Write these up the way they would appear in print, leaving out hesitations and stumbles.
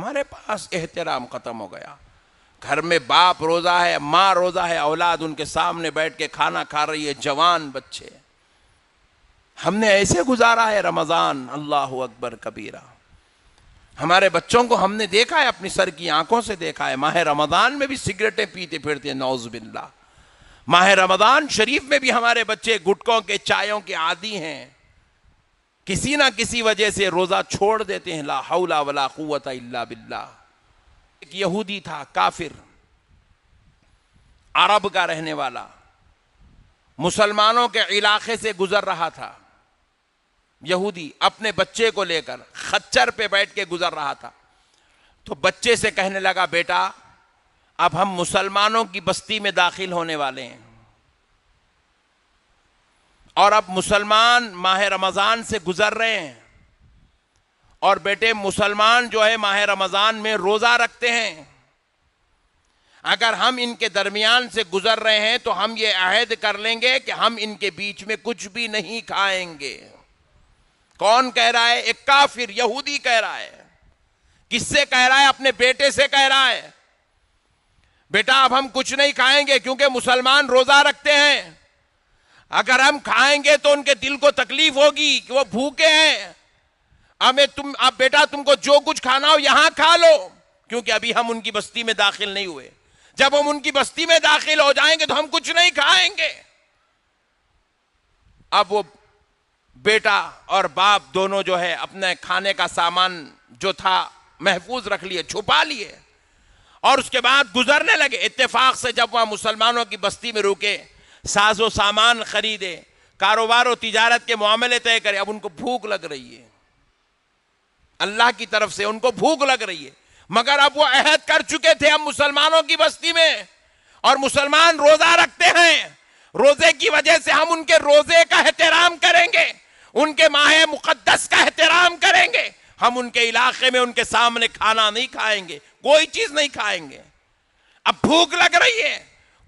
ہمارے پاس احترام ختم ہو گیا. گھر میں باپ روزہ ہے، ماں روزہ ہے، اولاد ان کے سامنے بیٹھ کے کھانا کھا رہی ہے، جوان بچے. ہم نے ایسے گزارا ہے رمضان، اللہ اکبر کبیرہ. ہمارے بچوں کو ہم نے دیکھا ہے، اپنی سر کی آنکھوں سے دیکھا ہے، ماہ رمضان میں بھی سگریٹیں پیتے پھرتے ہیں، نعوذ باللہ. ماہ رمضان شریف میں بھی ہمارے بچے گٹکوں کے، چایوں کے عادی ہیں. کسی نہ کسی وجہ سے روزہ چھوڑ دیتے ہیں. لا حول ولا قوت الا باللہ. ایک یہودی تھا، کافر، عرب کا رہنے والا، مسلمانوں کے علاقے سے گزر رہا تھا. یہودی اپنے بچے کو لے کر خچر پہ بیٹھ کے گزر رہا تھا. تو بچے سے کہنے لگا، بیٹا اب ہم مسلمانوں کی بستی میں داخل ہونے والے ہیں، اور اب مسلمان ماہ رمضان سے گزر رہے ہیں، اور بیٹے مسلمان جو ہے ماہ رمضان میں روزہ رکھتے ہیں. اگر ہم ان کے درمیان سے گزر رہے ہیں تو ہم یہ عہد کر لیں گے کہ ہم ان کے بیچ میں کچھ بھی نہیں کھائیں گے. کون کہہ رہا ہے؟ ایک کافر یہودی کہہ رہا ہے. کس سے کہہ رہا ہے؟ اپنے بیٹے سے کہہ رہا ہے، بیٹا اب ہم کچھ نہیں کھائیں گے کیونکہ مسلمان روزہ رکھتے ہیں. اگر ہم کھائیں گے تو ان کے دل کو تکلیف ہوگی کہ وہ بھوکے ہیں. اب بیٹا تم کو جو کچھ کھانا ہو یہاں کھا لو، کیونکہ ابھی ہم ان کی بستی میں داخل نہیں ہوئے. جب ہم ان کی بستی میں داخل ہو جائیں گے تو ہم کچھ نہیں کھائیں گے. اب وہ بیٹا اور باپ دونوں جو ہے اپنے کھانے کا سامان جو تھا محفوظ رکھ لیے، چھپا لیے، اور اس کے بعد گزرنے لگے. اتفاق سے جب وہاں مسلمانوں کی بستی میں رکے، ساز و سامان خریدے، کاروبار و تجارت کے معاملے طے کرے. اب ان کو بھوک لگ رہی ہے، اللہ کی طرف سے ان کو بھوک لگ رہی ہے، مگر اب وہ عہد کر چکے تھے ہم مسلمانوں کی بستی میں، اور مسلمان روزہ رکھتے ہیں، روزے کی وجہ سے ہم ان کے روزے کا احترام کریں گے، ان کے ماہ مقدس کا احترام کریں گے. ہم ان کے علاقے میں ان کے سامنے کھانا نہیں کھائیں گے، کوئی چیز نہیں کھائیں گے. اب بھوک لگ رہی ہے،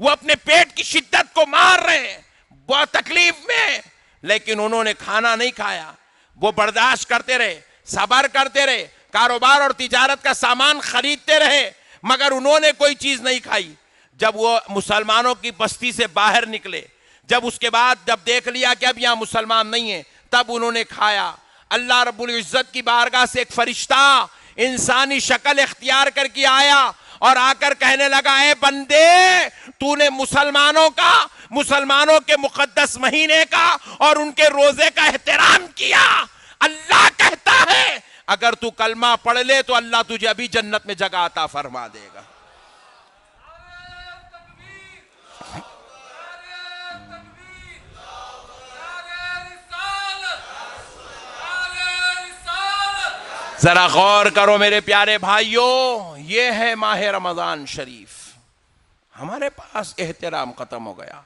وہ اپنے پیٹ کی شدت کو مار رہے ہیں، بہت تکلیف میں، لیکن انہوں نے کھانا نہیں کھایا. وہ برداشت کرتے رہے، صبر کرتے رہے، کاروبار اور تجارت کا سامان خریدتے رہے، مگر انہوں نے کوئی چیز نہیں کھائی. جب وہ مسلمانوں کی بستی سے باہر نکلے، جب اس کے بعد جب دیکھ لیا کہ اب یہاں مسلمان نہیں ہیں، تب انہوں نے کھایا. اللہ رب العزت کی بارگاہ سے ایک فرشتہ انسانی شکل اختیار کر کے آیا اور آ کر کہنے لگا، اے بندے، تو نے مسلمانوں کے مقدس مہینے کا اور ان کے روزے کا احترام کیا. اللہ کہتا ہے اگر تو کلمہ پڑھ لے تو اللہ تجھے ابھی جنت میں جگہ عطا فرما دے گا. ذرا غور کرو میرے پیارے بھائیوں، یہ ہے ماہ رمضان شریف. ہمارے پاس احترام ختم ہو گیا.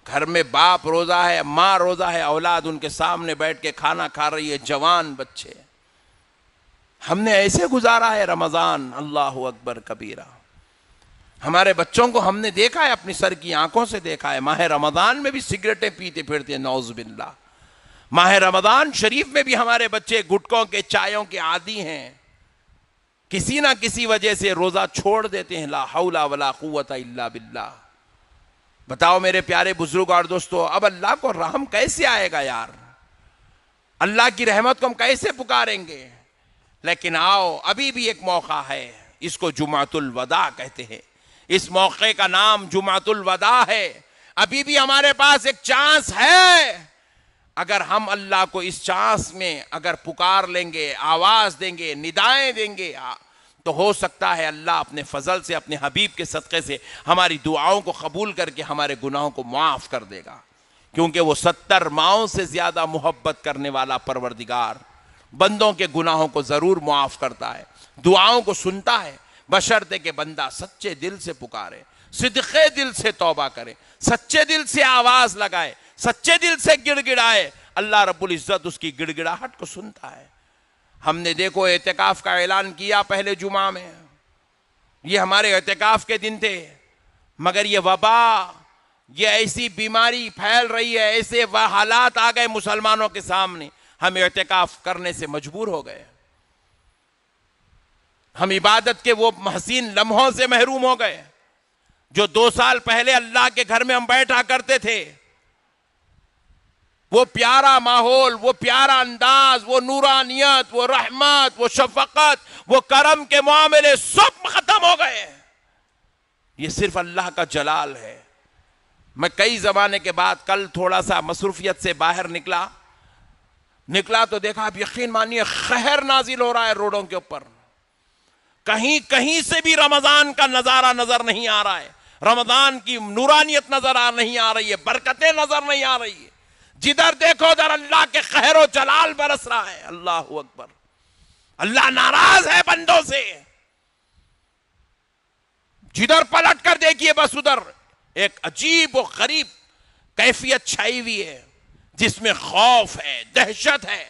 گھر میں باپ روزہ ہے، ماں روزہ ہے، اولاد ان کے سامنے بیٹھ کے کھانا کھا رہی ہے، جوان بچے. ہم نے ایسے گزارا ہے رمضان، اللہ اکبر کبیرہ. ہمارے بچوں کو ہم نے دیکھا ہے، اپنی سر کی آنکھوں سے دیکھا ہے، ماہ رمضان میں بھی سگریٹیں پیتے پھرتے ہیں، نعوذ باللہ. ماہ رمضان شریف میں بھی ہمارے بچے گٹکوں کے، چایوں کے عادی ہیں. کسی نہ کسی وجہ سے روزہ چھوڑ دیتے ہیں. لا حول ولا قوت الا باللہ. بتاؤ میرے پیارے بزرگ اور دوستو، اب اللہ کو رحم کیسے آئے گا یار؟ اللہ کی رحمت کو ہم کیسے پکاریں گے؟ لیکن آؤ، ابھی بھی ایک موقع ہے، اس کو جمعۃ الوداع کہتے ہیں. اس موقع کا نام جمعۃ الوداع ہے. ابھی بھی ہمارے پاس ایک چانس ہے. اگر ہم اللہ کو اس چانس میں اگر پکار لیں گے، آواز دیں گے، ندائیں دیں گے، تو ہو سکتا ہے اللہ اپنے فضل سے، اپنے حبیب کے صدقے سے ہماری دعاؤں کو قبول کر کے ہمارے گناہوں کو معاف کر دے گا. کیونکہ وہ 70 ماؤں سے زیادہ محبت کرنے والا پروردگار بندوں کے گناہوں کو ضرور معاف کرتا ہے، دعاؤں کو سنتا ہے، بشرطے کہ بندہ سچے دل سے پکارے، صدقے دل سے توبہ کرے، سچے دل سے آواز لگائے، سچے دل سے گڑ گڑائے. اللہ رب العزت اس کی گڑ گڑاہٹ کو سنتا ہے. ہم نے دیکھو اعتکاف کا اعلان کیا پہلے جمعہ میں، یہ ہمارے اعتکاف کے دن تھے، مگر یہ وبا، یہ ایسی بیماری پھیل رہی ہے، ایسے حالات آ گئے مسلمانوں کے سامنے، ہم اعتکاف کرنے سے مجبور ہو گئے. ہم عبادت کے وہ حسین لمحوں سے محروم ہو گئے جو 2 سال پہلے اللہ کے گھر میں ہم بیٹھا کرتے تھے. وہ پیارا ماحول، وہ پیارا انداز، وہ نورانیت، وہ رحمت، وہ شفقت، وہ کرم کے معاملے سب ختم ہو گئے. یہ صرف اللہ کا جلال ہے. میں کئی زمانے کے بعد کل تھوڑا سا مصروفیت سے باہر نکلا تو دیکھا، آپ یقین مانیے قہر نازل ہو رہا ہے روڈوں کے اوپر. کہیں سے بھی رمضان کا نظارہ نظر نہیں آ رہا ہے، رمضان کی نورانیت نظر نہیں آ رہی ہے، برکتیں نظر نہیں آ رہی ہے. جدھر دیکھو ادھر اللہ کے قہر و جلال برس رہا ہے. اللہ اکبر. اللہ ناراض ہے بندوں سے. جدھر پلٹ کر دیکھیے بس ادھر ایک عجیب و غریب کیفیت چھائی ہوئی ہے، جس میں خوف ہے، دہشت ہے،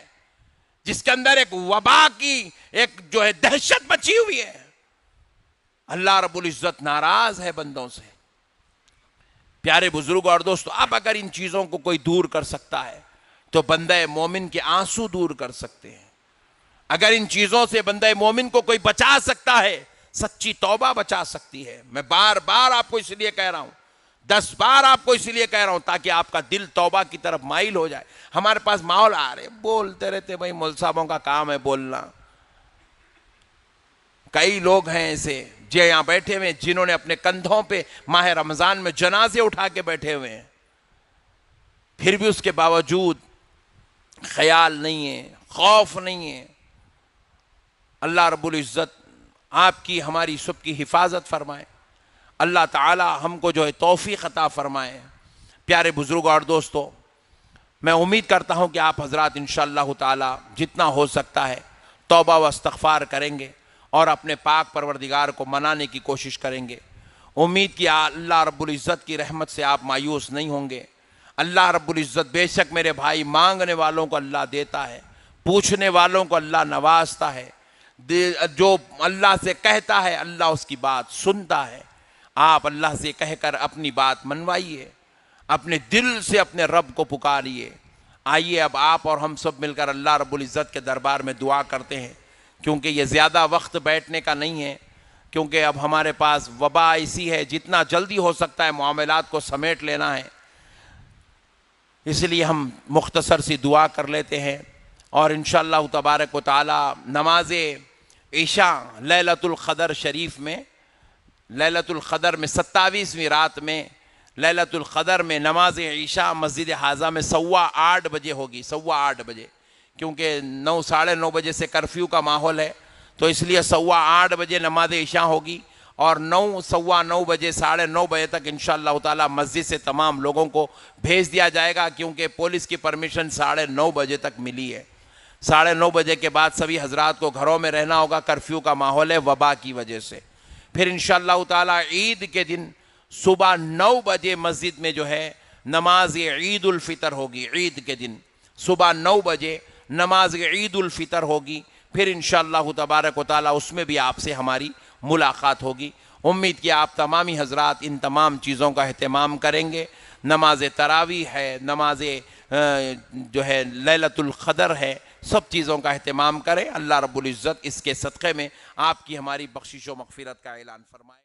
جس کے اندر ایک وبا کی ایک جو ہے دہشت مچی ہوئی ہے. اللہ رب العزت ناراض ہے بندوں سے. پیارے بزرگ اور دوستو، اب اگر ان چیزوں کو کوئی دور کر سکتا ہے تو بندہ مومن کے آنسو دور کر سکتے ہیں. اگر ان چیزوں سے بندہ مومن کو کوئی بچا سکتا ہے، سچی توبہ بچا سکتی ہے. میں بار بار آپ کو اس لیے کہہ رہا ہوں، 10 بار آپ کو اس لیے کہہ رہا ہوں تاکہ آپ کا دل توبہ کی طرف مائل ہو جائے. ہمارے پاس ماحول آ رہے بولتے رہتے، بھائی مول صاحبوں کا کام ہے بولنا. کئی لوگ ہیں ایسے جو یہاں بیٹھے ہوئے جنہوں نے اپنے کندھوں پہ ماہ رمضان میں جنازے اٹھا کے بیٹھے ہوئے ہیں، پھر بھی اس کے باوجود خیال نہیں ہے، خوف نہیں ہے. اللہ رب العزت آپ کی ہماری سب کی حفاظت فرمائے. اللہ تعالی ہم کو جو ہے توفیق عطا فرمائے. پیارے بزرگوں اور دوستو، میں امید کرتا ہوں کہ آپ حضرات انشاءاللہ تعالی جتنا ہو سکتا ہے توبہ و استغفار کریں گے اور اپنے پاک پروردگار کو منانے کی کوشش کریں گے. امید کہ اللہ رب العزت کی رحمت سے آپ مایوس نہیں ہوں گے. اللہ رب العزت بے شک میرے بھائی مانگنے والوں کو اللہ دیتا ہے، پوچھنے والوں کو اللہ نوازتا ہے. جو اللہ سے کہتا ہے اللہ اس کی بات سنتا ہے. آپ اللہ سے کہہ کر اپنی بات منوائیے، اپنے دل سے اپنے رب کو پکاریے. آئیے اب آپ اور ہم سب مل کر اللہ رب العزت کے دربار میں دعا کرتے ہیں، کیونکہ یہ زیادہ وقت بیٹھنے کا نہیں ہے، کیونکہ اب ہمارے پاس وبا ایسی ہے جتنا جلدی ہو سکتا ہے معاملات کو سمیٹ لینا ہے. اس لیے ہم مختصر سی دعا کر لیتے ہیں اور انشاءاللہ تبارک و تعالی نماز عشاء لیلۃ القدر شریف میں، لیلۃ القدر میں 27ویں رات میں لیلۃ القدر میں نماز عشاء مسجد حاضہ میں 8:15 بجے ہوگی. 8:15 بجے، کیونکہ 9 ساڑھے 9 بجے سے کرفیو کا ماحول ہے، تو اس لیے 8:15 بجے نماز عشاء ہوگی اور 9 سوا 9 بجے 9:30 بجے تک انشاءاللہ تعالی مسجد سے تمام لوگوں کو بھیج دیا جائے گا، کیونکہ پولیس کی پرمیشن 9:30 بجے تک ملی ہے. 9:30 بجے کے بعد سبھی حضرات کو گھروں میں رہنا ہوگا، کرفیو کا ماحول ہے وبا کی وجہ سے. پھر انشاءاللہ تعالی عید کے دن صبح 9 بجے مسجد میں جو ہے نماز عید الفطر ہوگی. عید کے دن صبح 9 بجے نماز عید الفطر ہوگی. پھر انشاءاللہ تبارک و تعالی اس میں بھی آپ سے ہماری ملاقات ہوگی. امید کہ آپ تمامی حضرات ان تمام چیزوں کا اہتمام کریں گے. نماز تراویح ہے، نماز جو ہے لیلۃ القدر ہے، سب چیزوں کا اہتمام کریں. اللہ رب العزت اس کے صدقے میں آپ کی ہماری بخشش و مغفرت کا اعلان فرمائے.